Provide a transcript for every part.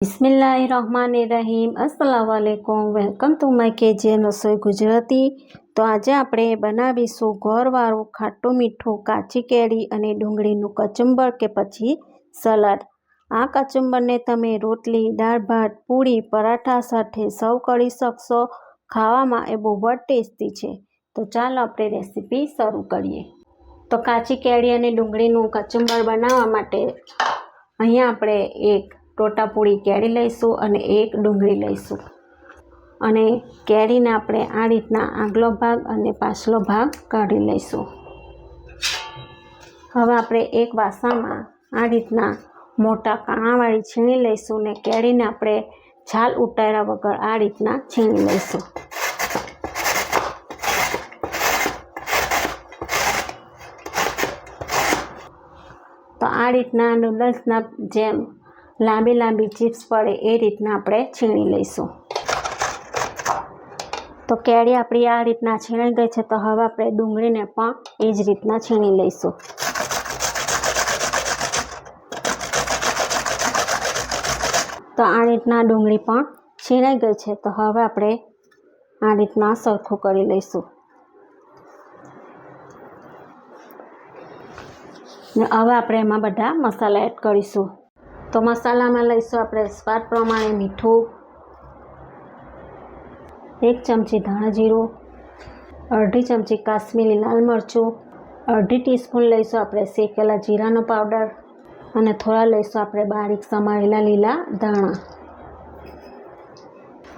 બિસ્મિલ્લાહિર્રહમાનિર્રહીમ. अस्सलामुअलैकुम. Welcome to my KGN રસોઈ ગુજરાતી. તો આજે આપણે બનાવીશું ગોળવાળું ખાટું મીઠું કાચી કેરી અને ડુંગળીનું કચુંબર કે પછી સલાડ. આ કચુંબરને તમે રોટલી, દાળ ભાત, પૂરી, પરાઠા સાથે સર્વ કરી શકશો. ખાવામાં એ બહુ જ ટેસ્ટી છે. તો ચાલો આપણે રેસીપી શરૂ કરીએ. તો કાચી કેરી અને ડુંગળીનું કચુંબર બનાવવા માટે અહીંયા આપણે એક ટોટાપૂરી કેરી લઈશું અને એક ડુંગળી લઈશું અને કેરીને આપણે આ રીતના આગલો ભાગ અને પાછલો ભાગ કાઢી લઈશું. હવે આપણે એક વાસણમાં આ રીતના મોટા કાણાવાળી છીણી લઈશું અને કેરીને આપણે છાલ ઉતાર્યા વગર આ રીતના છીણી લઈશું. તો આ રીતના નૂડલ્સના જેમ લાંબી લાંબી ચિપ્સ પડે એ રીતના આપણે છીણી લઈશું. તો કેરી આપણી આ રીતના છીણાઈ ગઈ છે. તો હવે આપણે ડુંગળીને પણ એ જ રીતના છીણી લઈશું. તો આ રીતના ડુંગળી પણ છીણાઈ ગઈ છે. તો હવે આપણે આ રીતના સરખું કરી લઈશું. ને હવે આપણે એમાં બધા મસાલા એડ કરીશું. તો મસાલામાં લઈશું આપણે સ્વાદ પ્રમાણે મીઠું, 1 ચમચી ધાણા જીરું, અડધી ચમચી કાશ્મીરી લાલ મરચું, અડધી ટીસ્પૂન લઈશું આપણે શેકેલા જીરાનો પાવડર અને થોડા લઈશું આપણે બારીક સમારેલા લીલા ધાણા.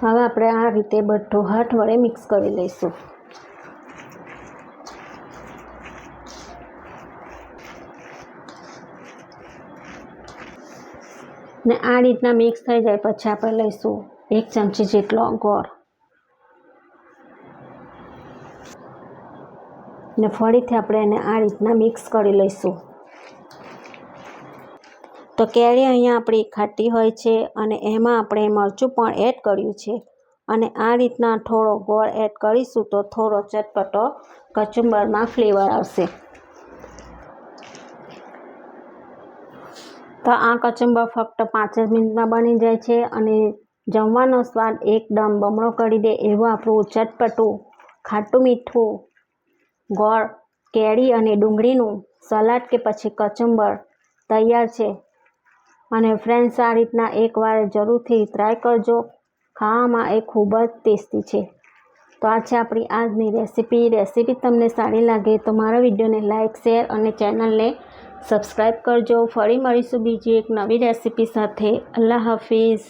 હવે આપણે આ રીતે બધું હાથ વડે મિક્સ કરી લઈશું. ને આ રીતના મિક્સ થઈ જાય પછી આપણે લઈશું 1 ચમચી જેટલો ગોળ ને ફરીથી આપણે એને આ રીતના મિક્સ કરી લઈશું. તો કેરી અહીંયા આપણી ખાટી હોય છે અને એમાં આપણે મરચું પણ એડ કર્યું છે અને આ રીતના થોડો ગોળ એડ કરીશું તો થોડો ચટપટો કચુંબરમાં ફ્લેવર આવશે. તો આ કચુંબર ફક્ત 5 જ મિનિટમાં બની જાય છે અને જમવાનો સ્વાદ એકદમ બમણો કરી દે એવું આપણું ચટપટું ખાટું મીઠું ગોળ કેરી અને ડુંગળીનું સલાડ કે પછી કચુંબર તૈયાર છે. અને ફ્રેન્ડ્સ, આ રીતના એકવાર જરૂરથી ટ્રાય કરજો. ખાવામાં એ ખૂબ જ ટેસ્ટી છે. તો આ છે આપણી આજની રેસીપી તમને સારી લાગે તો મારા વિડીયોને લાઇક, શેર અને ચેનલને સબસ્ક્રાઈબ કરજો. ફરી મળીશું બીજી એક નવી રેસીપી સાથે. અલ્લાહ હાફિઝ.